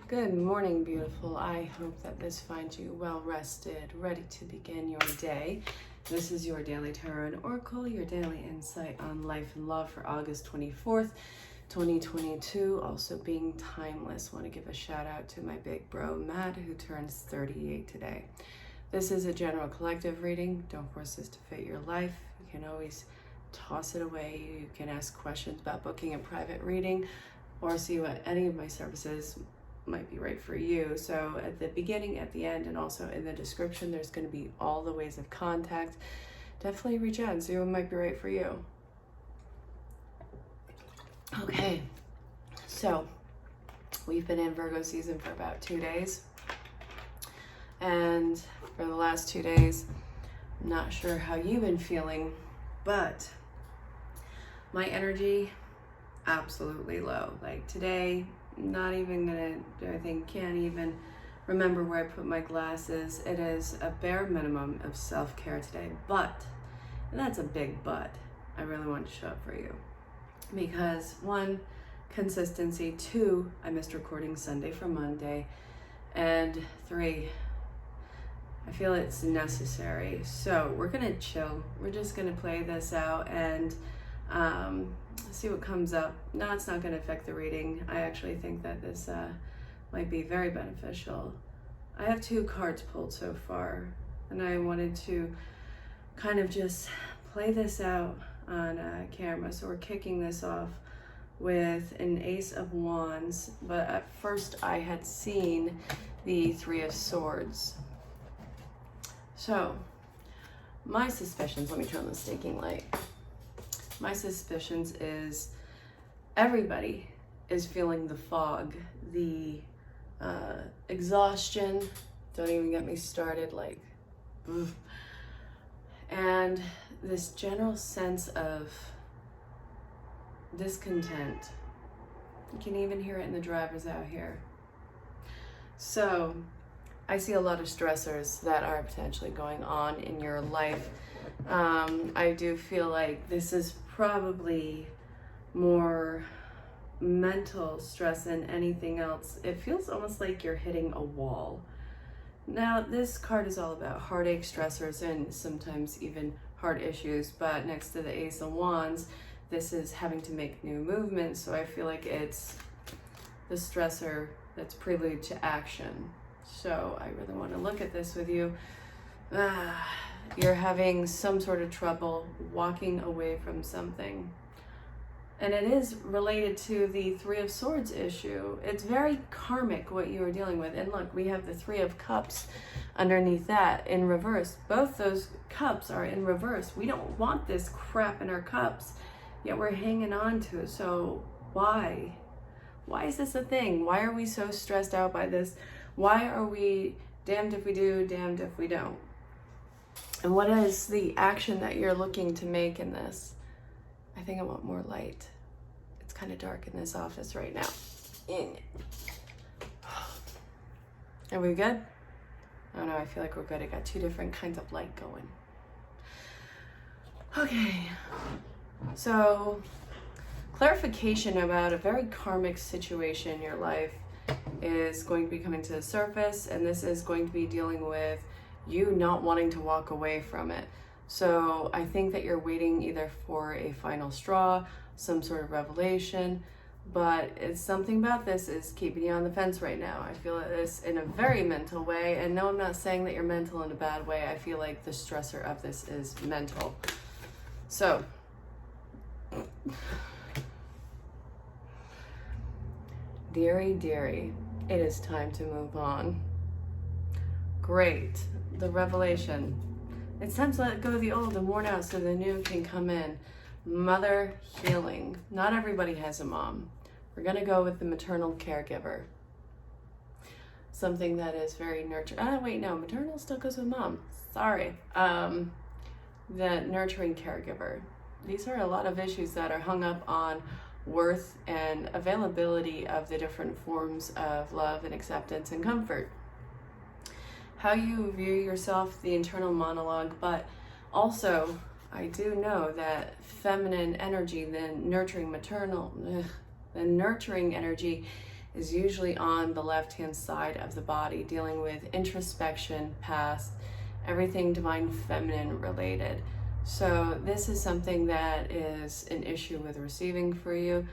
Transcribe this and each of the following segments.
Good morning, beautiful. I hope that this finds you well rested, ready to begin your day. This is your Daily Tarot Oracle, your daily insight on life and love for August 24th, 2022. Also being timeless. Want to give a shout out to my big bro, Matt, who turns 38 today. This is a general collective reading. Don't force this to fit your life. You can always toss it away. You can ask questions about booking a private reading or see what any of my services might be right for you. So at the beginning, at the end, and also in the description, there's going to be all the ways of contact. Definitely reach out and see what might be right for you. Okay, so we've been in Virgo season for about 2 days, and for the last 2 days, I'm not sure how you've been feeling, but my energy absolutely low. Like today, not even gonna do anything, can't even remember where I put my glasses. It is a bare minimum of self-care today, but, and that's a big but, I really want to show up for you. Because 1, consistency, 2, I missed recording Sunday for Monday, and 3, I feel it's necessary. So we're gonna chill. We're just gonna play this out and see what comes up. No, it's not going to affect the reading. I actually think that this might be very beneficial. I have 2 cards pulled so far, and I wanted to kind of just play this out on camera. So we're kicking this off with an Ace of Wands, but at first I had seen the 3 of Swords. So my suspicions, let me turn on the staking light. My suspicions is everybody is feeling the fog, the exhaustion. Don't even get me started, like, oof. And this general sense of discontent. You can even hear it in the drivers out here. So I see a lot of stressors that are potentially going on in your life. I do feel like this is probably more mental stress than anything else. It feels almost like you're hitting a wall. Now, this card is all about heartache, stressors, and sometimes even heart issues, but next to the Ace of Wands, this is having to make new movements, so I feel like it's the stressor that's prelude to action. So I really want to look at this with you. You're having some sort of trouble walking away from something. And it is related to the 3 of Swords issue. It's very karmic what you are dealing with. And look, we have the 3 of Cups underneath that in reverse. Both those cups are in reverse. We don't want this crap in our cups, yet we're hanging on to it. So why? Why is this a thing? Why are we so stressed out by this? Why are we damned if we do, damned if we don't? And what is the action that you're looking to make in this? I think I want more light. It's kind of dark in this office right now. Are we good? Oh no, I feel like we're good. I got 2 different kinds of light going. Okay, so clarification about a very karmic situation in your life is going to be coming to the surface, and this is going to be dealing with you not wanting to walk away from it. So I think that you're waiting either for a final straw, some sort of revelation, but it's something about this is keeping you on the fence right now. I feel this in a very mental way, and no, I'm not saying that you're mental in a bad way. I feel like the stressor of this is mental. So dearie, it is time to move on. Great. The revelation. It's time to let go of the old and worn out so the new can come in. Mother healing. Not everybody has a mom. We're going to go with the maternal caregiver. Something that is very nurturing. Wait, no, maternal still goes with mom. Sorry. The nurturing caregiver. These are a lot of issues that are hung up on worth and availability of the different forms of love and acceptance and comfort. How you view yourself, the internal monologue, but also I do know that feminine energy, the nurturing maternal, the nurturing energy is usually on the left-hand side of the body, dealing with introspection, past, everything divine feminine related. So this is something that is an issue with receiving for you.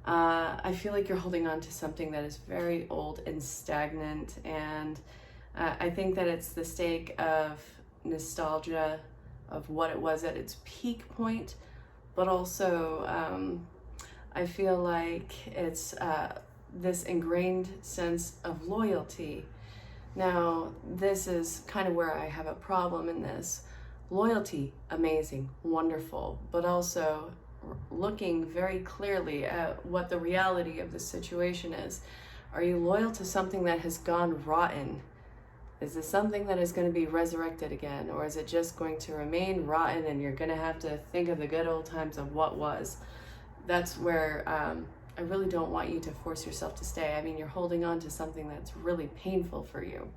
I feel like you're holding on to something that is very old and stagnant, and I think that it's the stake of nostalgia of what it was at its peak point, but also I feel like it's this ingrained sense of loyalty. Now, this is kind of where I have a problem in this. Loyalty, amazing, wonderful, but also looking very clearly at what the reality of the situation is. Are you loyal to something that has gone rotten? Is this something that is going to be resurrected again, or is it just going to remain rotten and you're going to have to think of the good old times of what was? That's where I really don't want you to force yourself to stay. I mean, you're holding on to something that's really painful for you,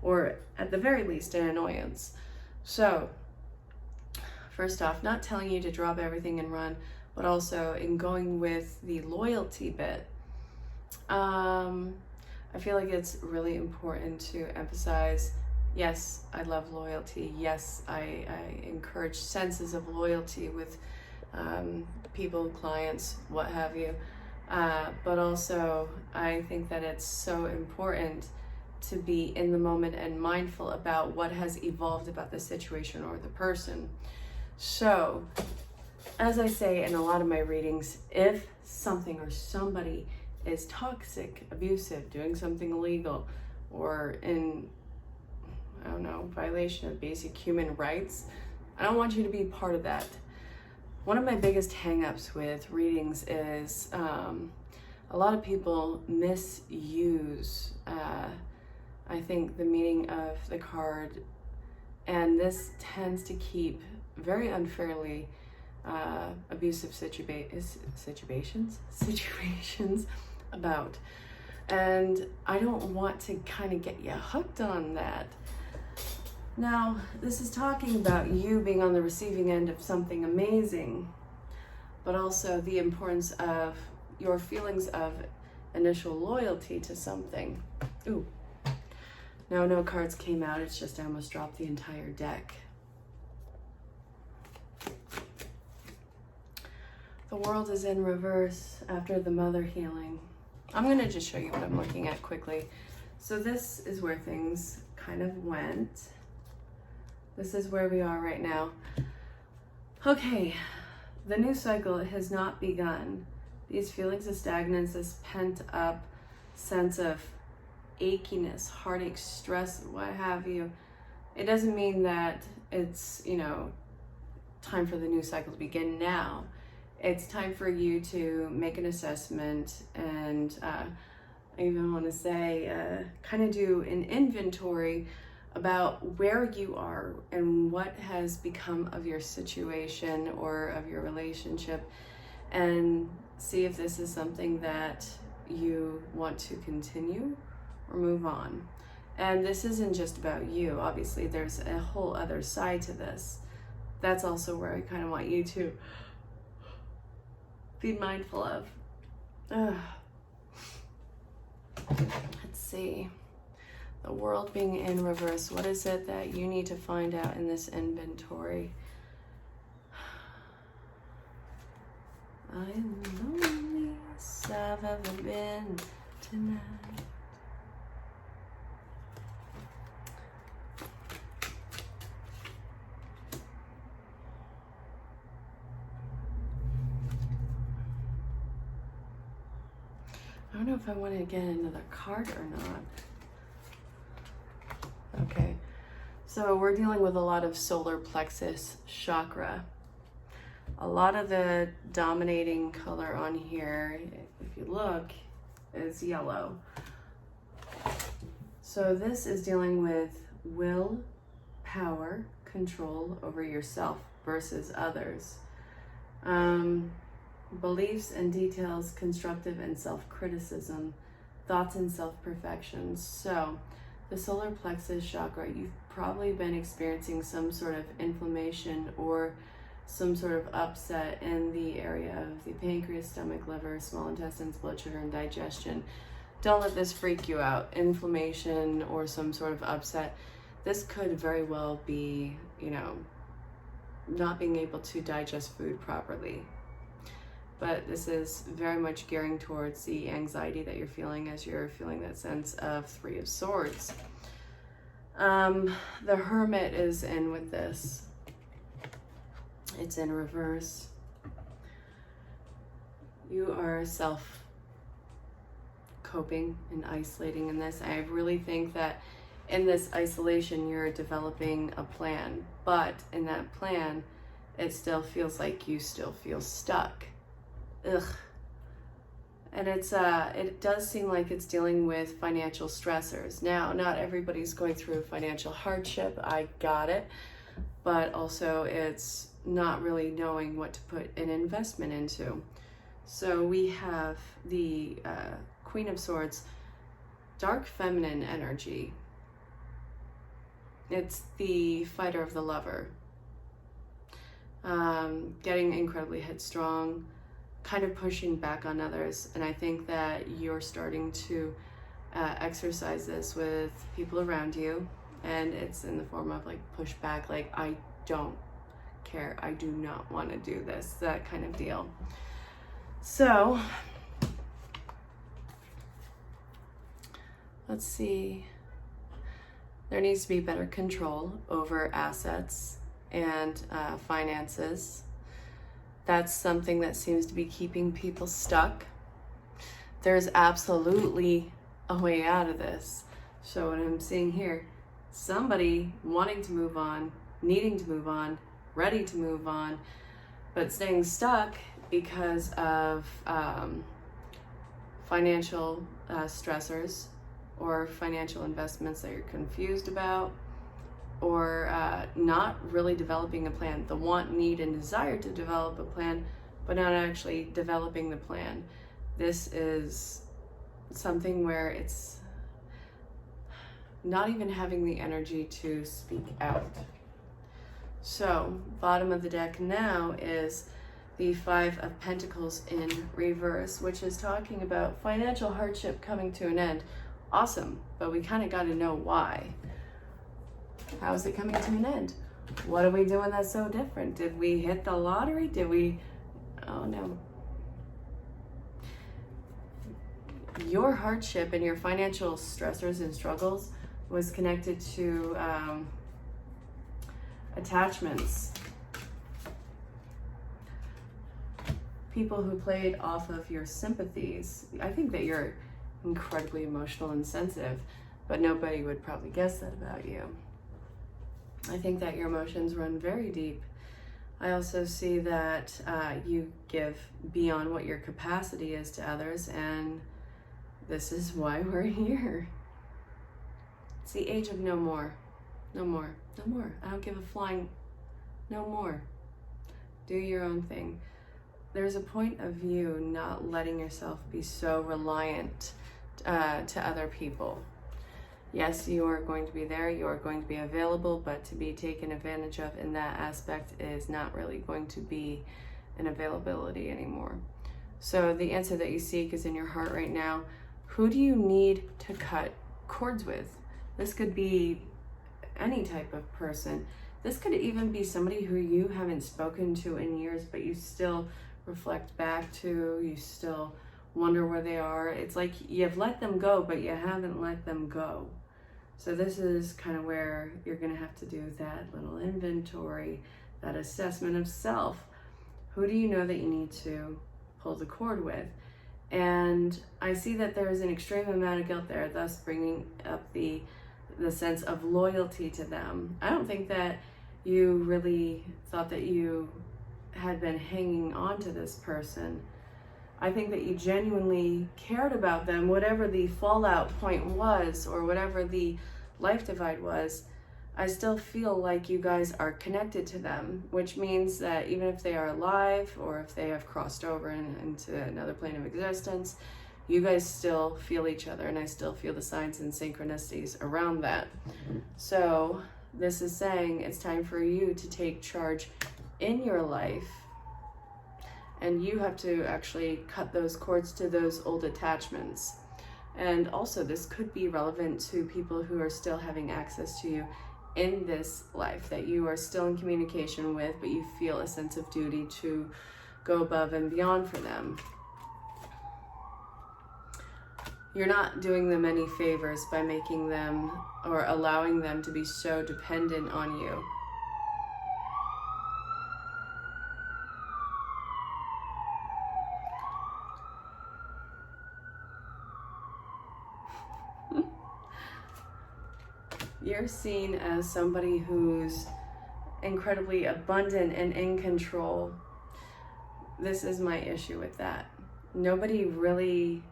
or at the very least, an annoyance. So, first off, not telling you to drop everything and run, but also in going with the loyalty bit. I feel like it's really important to emphasize, yes, I love loyalty. Yes, I encourage senses of loyalty with people, clients, what have you. But also, I think that it's so important to be in the moment and mindful about what has evolved about the situation or the person. So, as I say in a lot of my readings, if something or somebody is toxic, abusive, doing something illegal, or in, I don't know, violation of basic human rights, I don't want you to be part of that. One of my biggest hang-ups with readings is a lot of people misuse, I think, the meaning of the card, and this tends to keep very unfairly abusive situations about. And I don't want to kind of get you hooked on that. Now, this is talking about you being on the receiving end of something amazing, but also the importance of your feelings of initial loyalty to something. Ooh. Now, no cards came out. It's just I almost dropped the entire deck. The world is in reverse after the mother healing. I'm going to just show you what I'm looking at quickly. So this is where things kind of went. This is where we are right now. Okay, the new cycle has not begun. These feelings of stagnance, this pent up sense of achiness, heartache, stress, what have you, it doesn't mean that it's, time for the new cycle to begin now. It's time for you to make an assessment and I even want to say kind of do an inventory about where you are and what has become of your situation or of your relationship, and see if this is something that you want to continue or move on. And this isn't just about you. Obviously, there's a whole other side to this. That's also where I kind of want you to be mindful of. Let's see. The world being in reverse. What is it that you need to find out in this inventory? I am the loneliest I've ever been tonight. I don't know if I want to get another card or not. Okay, so we're dealing with a lot of solar plexus chakra. A lot of the dominating color on here, if you look, is yellow. So this is dealing with will, power, control over yourself versus others. Beliefs and details, constructive and self-criticism, thoughts and self-perfection. So the solar plexus chakra, you've probably been experiencing some sort of inflammation or some sort of upset in the area of the pancreas, stomach, liver, small intestines, blood sugar, and digestion. don't let this freak you out. Inflammation or some sort of upset. This could very well be, you know, not being able to digest food properly. But this is very much gearing towards the anxiety that you're feeling as you're feeling that sense of Three of Swords. The Hermit is in with this. It's in reverse. You are self-coping and isolating in this. I really think that in this isolation, you're developing a plan. But in that plan, it still feels like you still feel stuck. Ugh. And it does seem like it's dealing with financial stressors. Now, not everybody's going through financial hardship. I got it. But also it's not really knowing what to put an investment into. So we have the Queen of Swords, dark feminine energy. It's the fighter of the lover. Getting incredibly headstrong, kind of pushing back on others. And I think that you're starting to exercise this with people around you. And it's in the form of like pushback, like I don't care, I do not want to do this, that kind of deal. So let's see. There needs to be better control over assets and finances. That's something that seems to be keeping people stuck. There's absolutely a way out of this. So what I'm seeing here, somebody wanting to move on, needing to move on, ready to move on, but staying stuck because of financial stressors or financial investments that you're confused about, or not really developing a plan. The want, need, and desire to develop a plan, but not actually developing the plan. This is something where it's not even having the energy to speak out. So, bottom of the deck now is the Five of Pentacles in reverse, which is talking about financial hardship coming to an end. Awesome, but we kind of got to know why. How is it coming to an end? What are we doing that's so different? Did we hit the lottery? Did we? Oh no. Your hardship and your financial stressors and struggles was connected to attachments. People who played off of your sympathies. I think that you're incredibly emotional and sensitive, but nobody would probably guess that about you. I think that your emotions run very deep. I also see that you give beyond what your capacity is to others, and this is why we're here. It's the age of no more. No more. No more. I don't give a flying no more. Do your own thing. There's a point of view not letting yourself be so reliant to other people. Yes, you are going to be there, you are going to be available, but to be taken advantage of in that aspect is not really going to be an availability anymore. So the answer that you seek is in your heart right now. Who do you need to cut cords with? This could be any type of person. This could even be somebody who you haven't spoken to in years, but you still reflect back to, you still wonder where they are. It's like you've let them go, but you haven't let them go. So this is kind of where you're going to have to do that little inventory, that assessment of self. Who do you know that you need to pull the cord with? And I see that there is an extreme amount of guilt there, thus bringing up the sense of loyalty to them. I don't think that you really thought that you had been hanging on to this person. I think that you genuinely cared about them, whatever the fallout point was or whatever the life divide was. I still feel like you guys are connected to them, which means that even if they are alive or if they have crossed over into another plane of existence, you guys still feel each other, and I still feel the signs and synchronicities around that. So this is saying it's time for you to take charge in your life, and you have to actually cut those cords to those old attachments. And also this could be relevant to people who are still having access to you in this life, that you are still in communication with, but you feel a sense of duty to go above and beyond for them. You're not doing them any favors by making them or allowing them to be so dependent on you. You're seen as somebody who's incredibly abundant and in control. This is my issue with that. Nobody really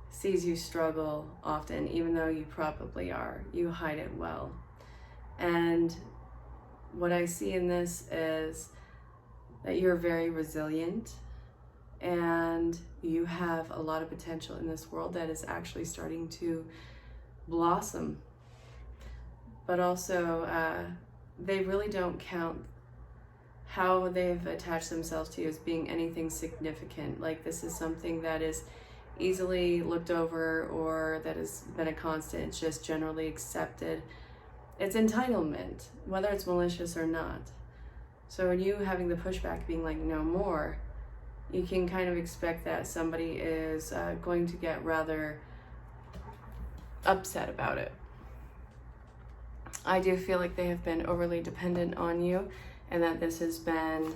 sees you struggle often, even though you probably are. You hide it well. And what I see in this is that you're very resilient and you have a lot of potential in this world that is actually starting to blossom. But also, they really don't count how they've attached themselves to you as being anything significant. Like this is something that is easily looked over or that has been a constant. It's just generally accepted. It's entitlement, whether it's malicious or not. So when you having the pushback being like, no more, you can kind of expect that somebody is going to get rather upset about it. I do feel like they have been overly dependent on you and that this has been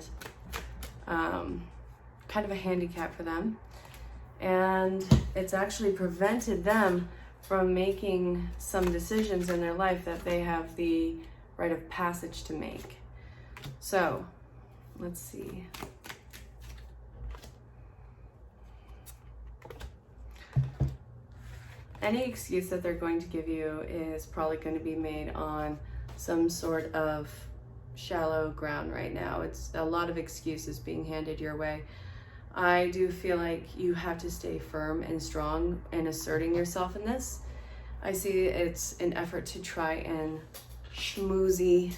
kind of a handicap for them. And it's actually prevented them from making some decisions in their life that they have the rite of passage to make. So, let's see. Any excuse that they're going to give you is probably going to be made on some sort of shallow ground right now. It's a lot of excuses being handed your way. I do feel like you have to stay firm and strong in asserting yourself in this. I see it's an effort to try and schmoozy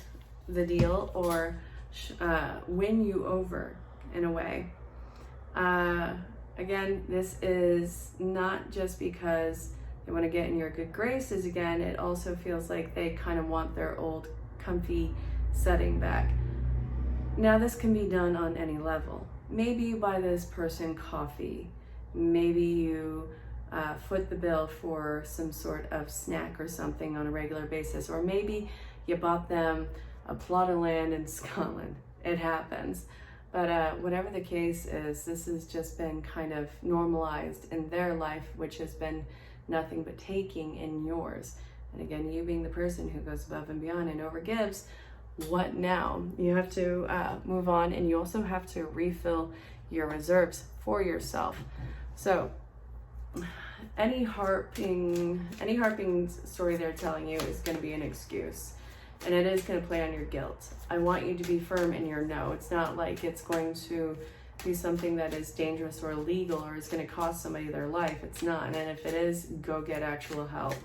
the deal or win you over in a way. Again, this is not just because they want to get in your good graces again. It also feels like they kind of want their old comfy setting back. Now this can be done on any level. Maybe you buy this person coffee. Maybe you foot the bill for some sort of snack or something on a regular basis. Or maybe you bought them a plot of land in Scotland. It happens. But whatever the case is, this has just been kind of normalized in their life, which has been nothing but taking in yours. And again, you being the person who goes above and beyond and overgives, what now? You have to move on, and you also have to refill your reserves for yourself. So any harping story they're telling you is going to be an excuse, and it is going to play on your guilt. I want you to be firm in your no. It's not like it's going to be something that is dangerous or illegal or is going to cost somebody their life. It's not. And if it is, go get actual help.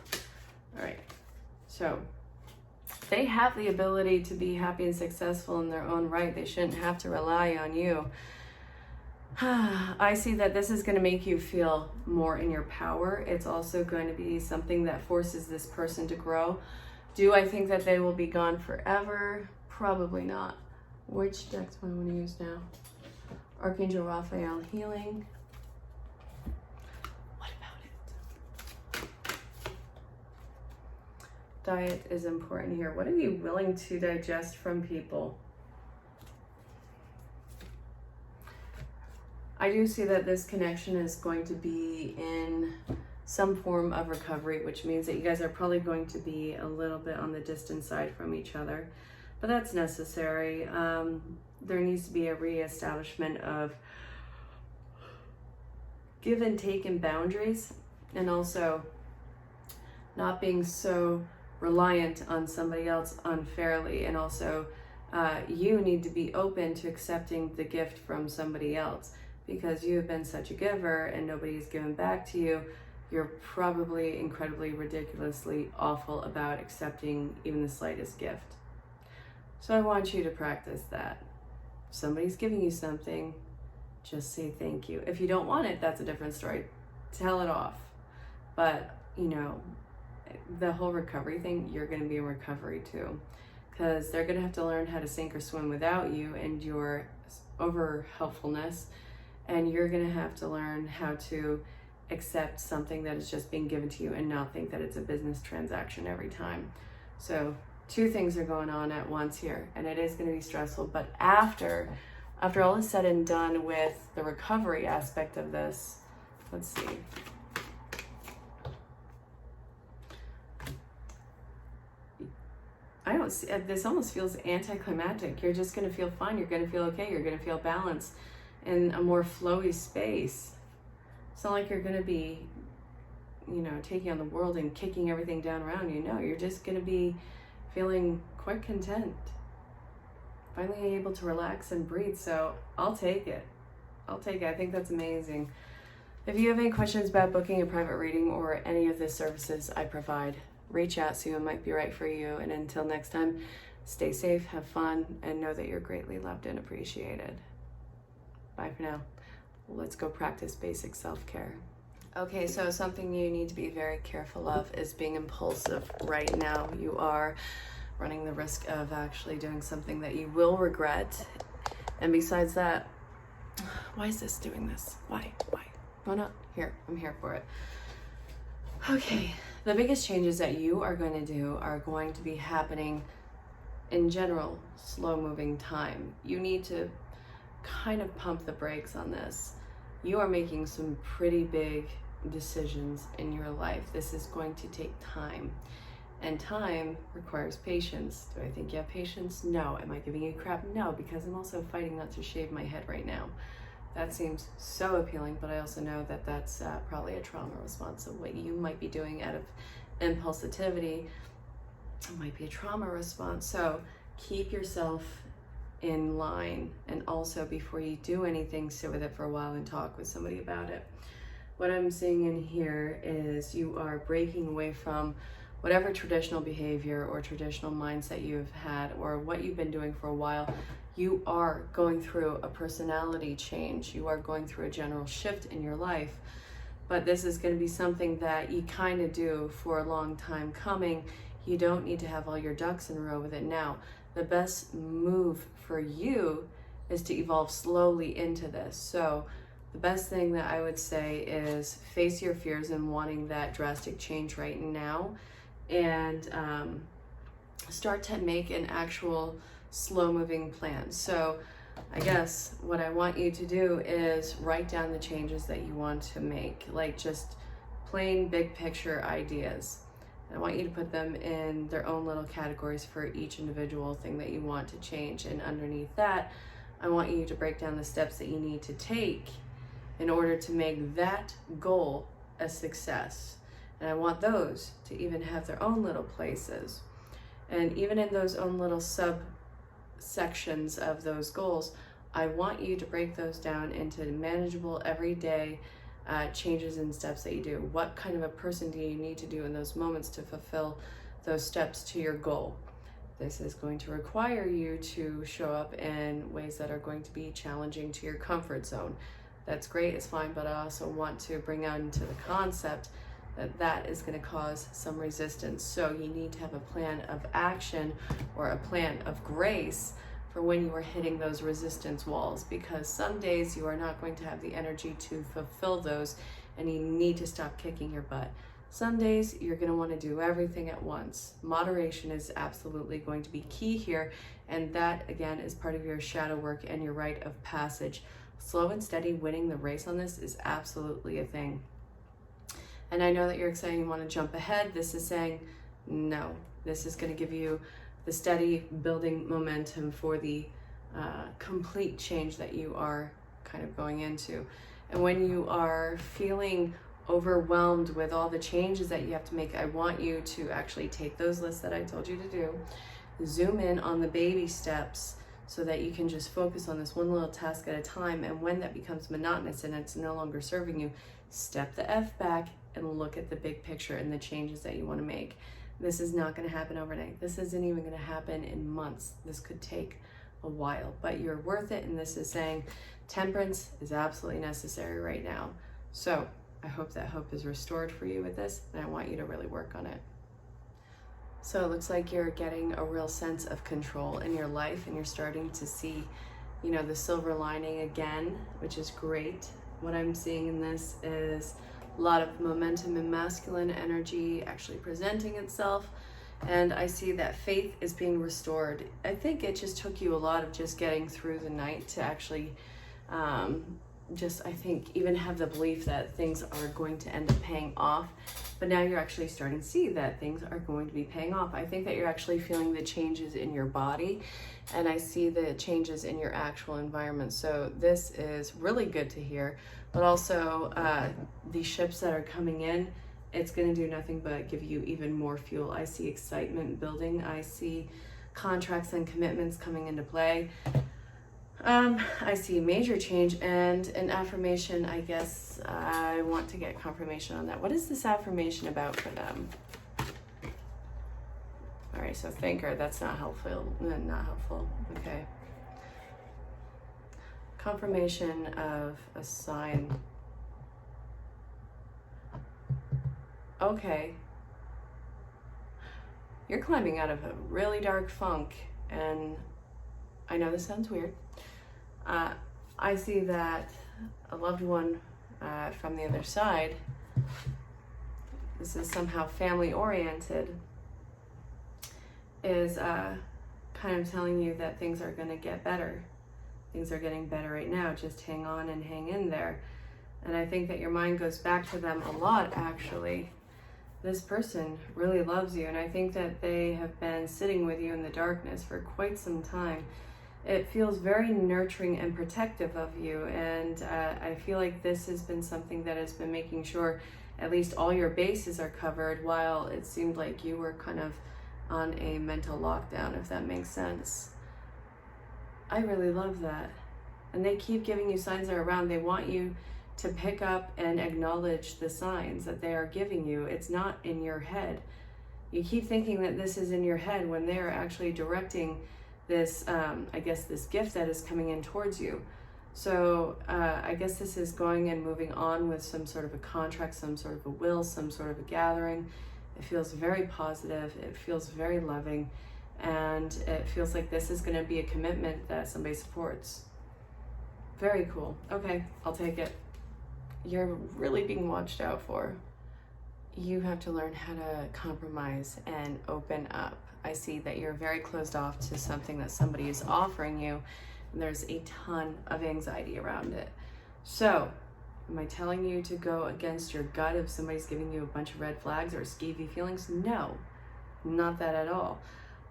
All right. So they have the ability to be happy and successful in their own right. They shouldn't have to rely on you. I see that this is going to make you feel more in your power. It's also going to be something that forces this person to grow. Do I think that they will be gone forever? Probably not. Which decks do I want to use now? Archangel Raphael healing. What about it? Diet is important here. What are you willing to digest from people? I do see that this connection is going to be in some form of recovery, which means that you guys are probably going to be a little bit on the distant side from each other, but that's necessary. There needs to be a reestablishment of give and take and boundaries, and also not being so reliant on somebody else unfairly. And also you need to be open to accepting the gift from somebody else, because you have been such a giver and nobody has given back to you. You're probably incredibly ridiculously awful about accepting even the slightest gift. So I want you to practice that. If somebody's giving you something, just say thank you. If you don't want it, that's a different story. Tell it off. But, you know, the whole recovery thing, you're going to be in recovery too, because they're going to have to learn how to sink or swim without you and your over helpfulness. And you're going to have to learn how to accept something that is just being given to you and not think that it's a business transaction every time. So two things are going on at once here, and it is going to be stressful. But after all is said and done with the recovery aspect of this, let's see. I don't see, this almost feels anticlimactic. You're just going to feel fine. You're going to feel okay. You're going to feel balanced in a more flowy space. It's not like you're going to be, you know, taking on the world and kicking everything down around you. No, you're just going to be feeling quite content. Finally able to relax and breathe. So I'll take it. I'll take it. I think that's amazing. If you have any questions about booking a private reading or any of the services I provide, reach out, see what might be right for you. And until next time, stay safe, have fun, and know that you're greatly loved and appreciated. Bye for now. Let's go practice basic self-care. Okay, so something you need to be very careful of is being impulsive right now. You are running the risk of actually doing something that you will regret. And besides that, why is this doing this? Why? Why not? Here, I'm here for it. Okay, the biggest changes that you are going to do are going to be happening in general, slow-moving time. You need to kind of pump the brakes on this. You are making some pretty big decisions in your life. This is going to take time, and time requires patience. Do I think you have patience? No. Am I giving you crap? No, because I'm also fighting not to shave my head right now. That seems so appealing, but I also know that that's probably a trauma response. So what you might be doing out of impulsivity might be a trauma response. So keep yourself in line, and also before you do anything, sit with it for a while and talk with somebody about it. What I'm seeing in here is you are breaking away from whatever traditional behavior or traditional mindset you've had or what you've been doing for a while. You are going through a personality change. You are going through a general shift in your life, but this is going to be something that you kind of do for a long time coming. You don't need to have all your ducks in a row with it now. The best move for you is to evolve slowly into this. So the best thing that I would say is face your fears and wanting that drastic change right now, and start to make an actual slow-moving plan. So I guess what I want you to do is write down the changes that you want to make, like just plain big picture ideas. I want you to put them in their own little categories for each individual thing that you want to change. And underneath that, I want you to break down the steps that you need to take in order to make that goal a success. And I want those to even have their own little places. And even in those own little subsections of those goals, I want you to break those down into manageable, everyday changes and steps that you do. What kind of a person do you need to do in those moments to fulfill those steps to your goal? This is going to require you to show up in ways that are going to be challenging to your comfort zone. That's great, it's fine, but I also want to bring out into the concept that that is going to cause some resistance. So you need to have a plan of action or a plan of grace for when you are hitting those resistance walls, because some days you are not going to have the energy to fulfill those and you need to stop kicking your butt. Some days you're going to want to do everything at once. Moderation is absolutely going to be key here, and that again is part of your shadow work and your rite of passage. Slow and steady winning the race on this is absolutely a thing. And I know that you're excited, you want to jump ahead. This is saying no. This is going to give you the steady building momentum for the complete change that you are kind of going into. And when you are feeling overwhelmed with all the changes that you have to make, I want you to actually take those lists that I told you to do, zoom in on the baby steps so that you can just focus on this one little task at a time. And when that becomes monotonous and it's no longer serving you, step the F back and look at the big picture and the changes that you want to make. This is not going to happen overnight. This isn't even going to happen in months. This could take a while, but you're worth it. And this is saying temperance is absolutely necessary right now. So I hope that hope is restored for you with this, and I want you to really work on it. So it looks like you're getting a real sense of control in your life, and you're starting to see, you know, the silver lining again, which is great. What I'm seeing in this is a lot of momentum and masculine energy actually presenting itself. And I see that faith is being restored. I think it just took you a lot of just getting through the night to actually I think even have the belief that things are going to end up paying off. But now you're actually starting to see that things are going to be paying off. I think that you're actually feeling the changes in your body, and I see the changes in your actual environment. So this is really good to hear. But also the ships that are coming in, it's going to do nothing but give you even more fuel. I see excitement building. I see contracts and commitments coming into play. I see major change and an affirmation. I guess I want to get confirmation on that. What is this affirmation about for them? All right, so thinker, that's not helpful. Not helpful. Okay. Confirmation of a sign. Okay. You're climbing out of a really dark funk, and I know this sounds weird. I see that a loved one from the other side, this is somehow family oriented, is kind of telling you that things are going to get better. Things are getting better right now. Just hang on and hang in there. And I think that your mind goes back to them a lot, actually. This person really loves you, and I think that they have been sitting with you in the darkness for quite some time. It feels very nurturing and protective of you, and I feel like this has been something that has been making sure at least all your bases are covered, while it seemed like you were kind of on a mental lockdown, if that makes sense. I really love that. And they keep giving you signs that are around. They want you to pick up and acknowledge the signs that they are giving you. It's not in your head. You keep thinking that this is in your head when they are actually directing this, I guess, this gift that is coming in towards you. So I guess this is going and moving on with some sort of a contract, some sort of a will, some sort of a gathering. It feels very positive. It feels very loving. And it feels like this is going to be a commitment that somebody supports. Very cool. Okay, I'll take it. You're really being watched out for. You have to learn how to compromise and open up. I see that you're very closed off to something that somebody is offering you, and there's a ton of anxiety around it. So, am I telling you to go against your gut if somebody's giving you a bunch of red flags or skeevy feelings? No, not that at all.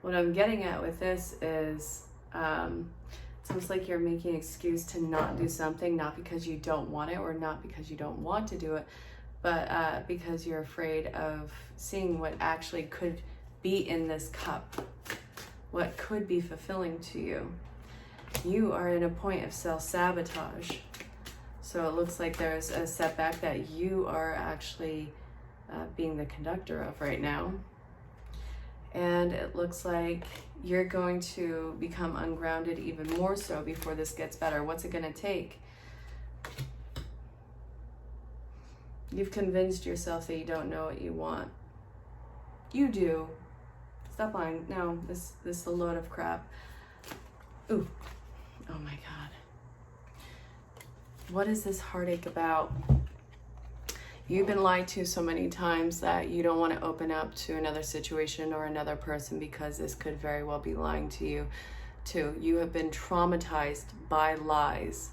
What I'm getting at with this is it's almost like you're making an excuse to not do something, not because you don't want it or not because you don't want to do it, but because you're afraid of seeing what actually could be in this cup, what could be fulfilling to you. You are in a point of self-sabotage. So it looks like there's a setback that you are actually being the conductor of right now. And it looks like you're going to become ungrounded even more so before this gets better. What's it going to take? You've convinced yourself that you don't know what you want. You do. Stop lying. No, this is a load of crap. Ooh. Oh my God. What is this heartache about? You've been lied to so many times that you don't want to open up to another situation or another person because this could very well be lying to you too. You have been traumatized by lies.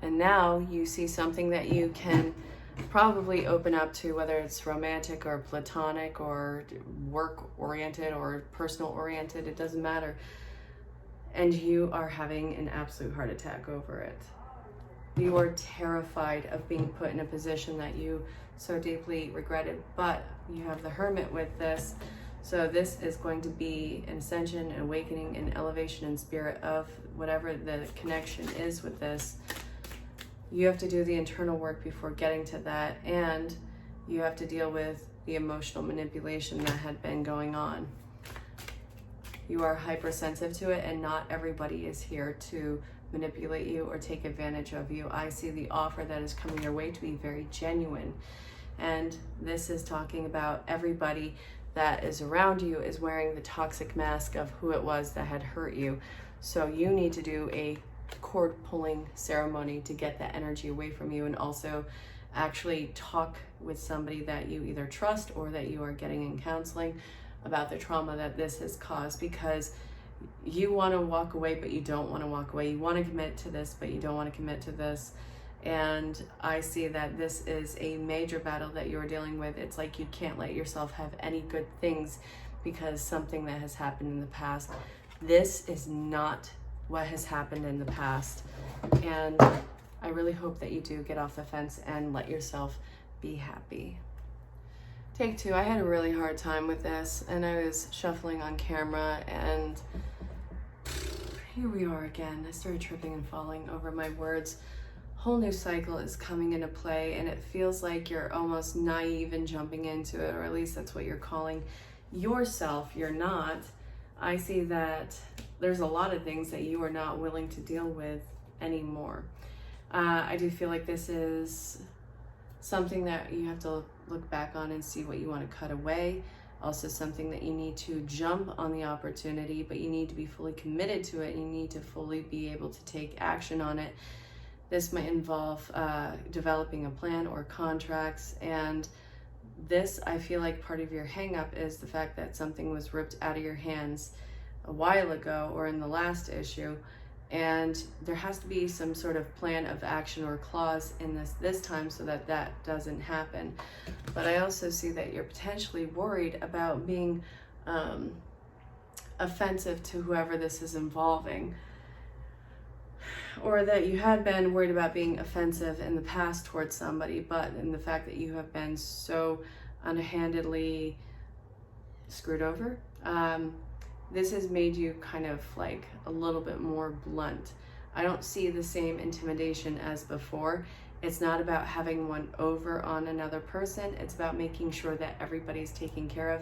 And now you see something that you can probably open up to, whether it's romantic or platonic or work-oriented or personal-oriented, it doesn't matter. And you are having an absolute heart attack over it. You are terrified of being put in a position that you so deeply regretted, but you have the Hermit with this. So this is going to be an ascension, an awakening, an elevation in spirit of whatever the connection is with this. You have to do the internal work before getting to that, and you have to deal with the emotional manipulation that had been going on. you are hypersensitive to it, and not everybody is here to manipulate you or take advantage of you. I see the offer that is coming your way to be very genuine. And this is talking about everybody that is around you is wearing the toxic mask of who it was that had hurt you. So you need to do a cord pulling ceremony to get that energy away from you, and also actually talk with somebody that you either trust or that you are getting in counseling about the trauma that this has caused, because you want to walk away but you don't want to walk away. You want to commit to this but you don't want to commit to this. And I see that this is a major battle that you're dealing with. It's like you can't let yourself have any good things because something that has happened in the past. This is not what has happened in the past. And I really hope that you do get off the fence and let yourself be happy. Take two. I had a really hard time with this, and I was shuffling on camera, and here we are again. I started tripping and falling over my words. Whole new cycle is coming into play, and it feels like you're almost naive and jumping into it, or at least that's what you're calling yourself. You're not. I see that there's a lot of things that you are not willing to deal with anymore. I do feel like this is something that you have to look back on and see what you want to cut away. Also something that you need to jump on the opportunity, but you need to be fully committed to it. You need to fully be able to take action on it. This might involve developing a plan or contracts, and this, I feel like part of your hang up is the fact that something was ripped out of your hands a while ago or in the last issue, and there has to be some sort of plan of action or clause in this time so that that doesn't happen. But I also see that you're potentially worried about being offensive to whoever this is involving, or that you had been worried about being offensive in the past towards somebody, but in the fact that you have been so underhandedly screwed over, this has made you kind of like a little bit more blunt. I don't see the same intimidation as before. It's not about having one over on another person. It's about making sure that everybody's taken care of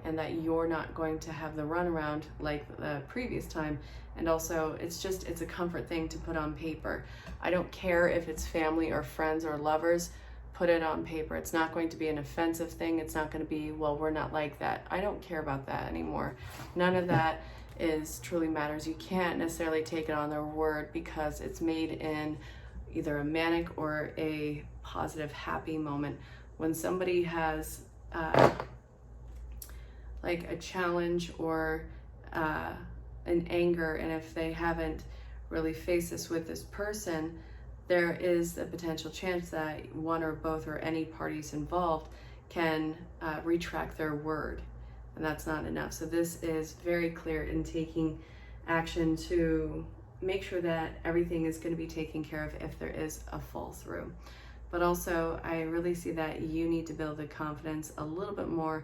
and that you're not going to have the runaround like the previous time. And also, it's a comfort thing to put on paper. I don't care if it's family or friends or lovers. Put it on paper. It's not going to be an offensive thing. It's not going to be, well, we're not like that. I don't care about that anymore. None of that truly matters. You can't necessarily take it on their word because it's made in either a manic or a positive, happy moment. When somebody has like a challenge or an anger, and if they haven't really faced this with this person, there is a potential chance that one or both or any parties involved can retract their word, and that's not enough. So this is very clear in taking action to make sure that everything is going to be taken care of if there is a fall through. But also, I really see that you need to build the confidence a little bit more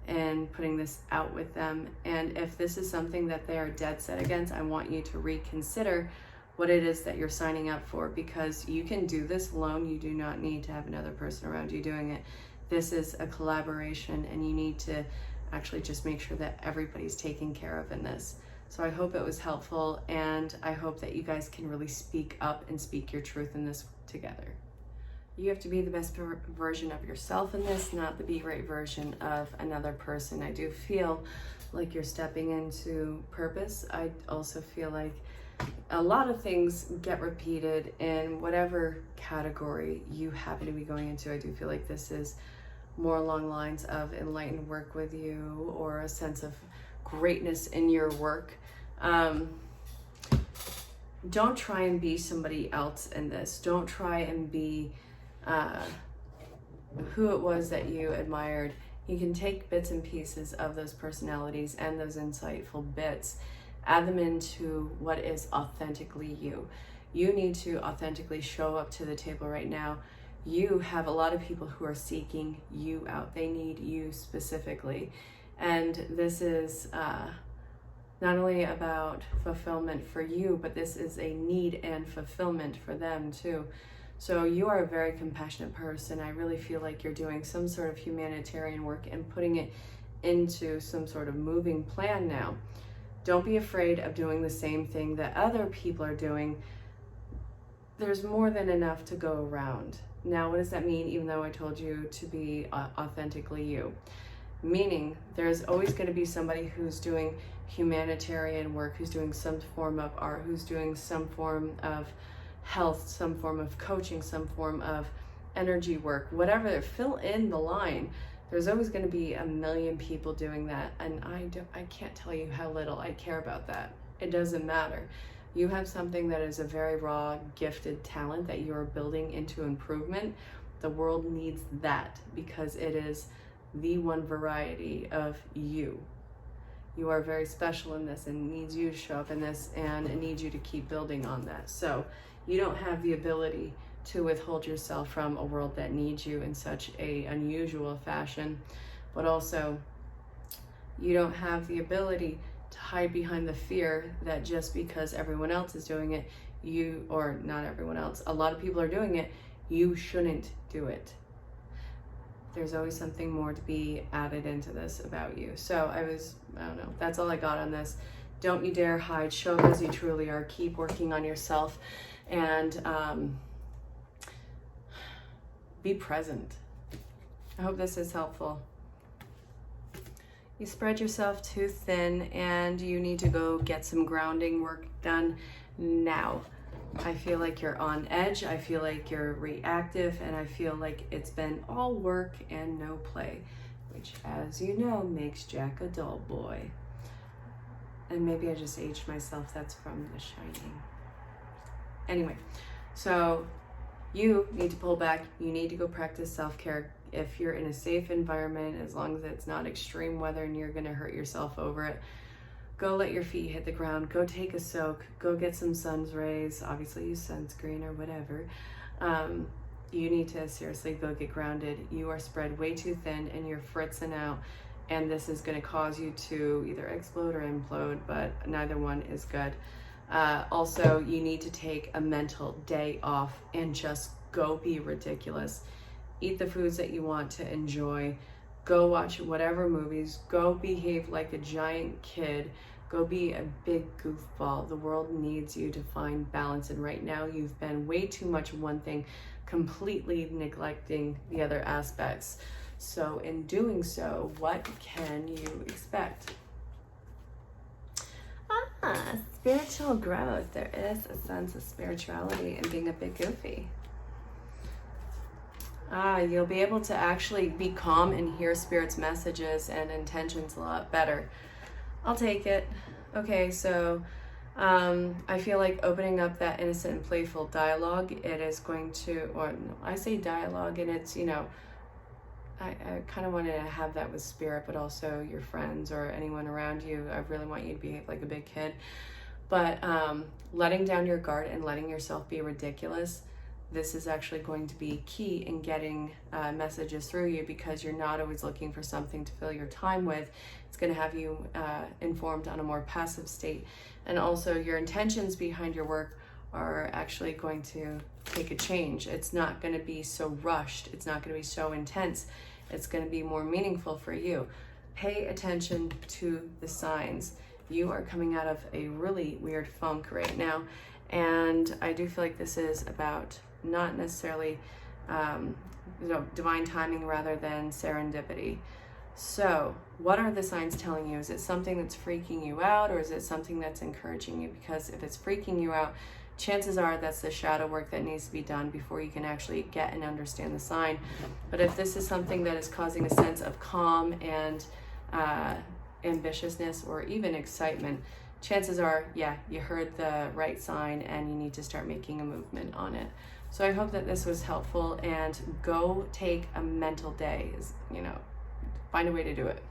in putting this out with them. And if this is something that they are dead set against, I want you to reconsider what it is that you're signing up for, because you can do this alone. You do not need to have another person around you doing it. This is a collaboration, and you need to actually just make sure that everybody's taken care of in this. So I hope it was helpful, and I hope that you guys can really speak up and speak your truth in this together. You have to be the best version of yourself in this, not the be-right version of another person. I do feel like you're stepping into purpose. I also feel like a lot of things get repeated in whatever category you happen to be going into. I do feel like this is more along lines of enlightened work with you, or a sense of greatness in your work. Don't try and be somebody else in this. Don't try and be who it was that you admired. You can take bits and pieces of those personalities and those insightful bits, add them into what is authentically you. You need to authentically show up to the table right now. You have a lot of people who are seeking you out. They need you specifically. And this is not only about fulfillment for you, but this is a need and fulfillment for them too. So you are a very compassionate person. I really feel like you're doing some sort of humanitarian work and putting it into some sort of moving plan now. Don't be afraid of doing the same thing that other people are doing. There's more than enough to go around. Now, what does that mean, even though I told you to be authentically you? Meaning, there's always going to be somebody who's doing humanitarian work, who's doing some form of art, who's doing some form of health, some form of coaching, some form of energy work, whatever. Fill in the line. There's always going to be a million people doing that, and I can't tell you how little I care about that. It doesn't matter. You have something that is a very raw, gifted talent that you are building into improvement. The world needs that because it is the one variety of you. You are very special in this, and it needs you to show up in this, and it needs you to keep building on that. So you don't have the ability to withhold yourself from a world that needs you in such a unusual fashion, but also you don't have the ability to hide behind the fear that just because everyone else is doing it, you, or not everyone else, a lot of people are doing it, you shouldn't do it. There's always something more to be added into this about you. So I don't know, that's all I got on this. Don't you dare hide, show up as you truly are, keep working on yourself, and be present. I hope this is helpful. You spread yourself too thin and you need to go get some grounding work done now. I feel like you're on edge, I feel like you're reactive, and I feel like it's been all work and no play, which, as you know, makes Jack a dull boy. And maybe I just aged myself, that's from The Shining. Anyway, so you need to pull back, you need to go practice self-care. If you're in a safe environment, as long as it's not extreme weather and you're gonna hurt yourself over it, go let your feet hit the ground, go take a soak, go get some sun's rays, obviously use sunscreen or whatever. You need to seriously go get grounded. You are spread way too thin and you're fritzing out, and this is gonna cause you to either explode or implode, but neither one is good. Also, you need to take a mental day off and just go be ridiculous. Eat the foods that you want to enjoy. Go watch whatever movies. Go behave like a giant kid. Go be a big goofball. The world needs you to find balance, and right now you've been way too much one thing, completely neglecting the other aspects. So in doing so, what can you expect? Spiritual growth. There is a sense of spirituality in being a bit goofy. You'll be able to actually be calm and hear Spirit's messages and intentions a lot better. I'll take it. Okay, so I feel like opening up that innocent and playful dialogue, it is going to, or no, I say dialogue, and it's, you know, I kind of wanted to have that with Spirit, but also your friends or anyone around you. I really want you to behave like a big kid. But letting down your guard and letting yourself be ridiculous, this is actually going to be key in getting messages through you, because you're not always looking for something to fill your time with. It's going to have you informed on a more passive state. And also your intentions behind your work are actually going to take a change. It's not going to be so rushed. It's not going to be so intense. It's going to be more meaningful for you. Pay attention to the signs. You are coming out of a really weird funk right now. And I do feel like this is about not necessarily divine timing rather than serendipity. So what are the signs telling you? Is it something that's freaking you out, or is it something that's encouraging you? Because if it's freaking you out, chances are that's the shadow work that needs to be done before you can actually get and understand the sign. But if this is something that is causing a sense of calm and ambitiousness or even excitement, chances are, yeah, you heard the right sign and you need to start making a movement on it. So I hope that this was helpful, and go take a mental day, you know, find a way to do it.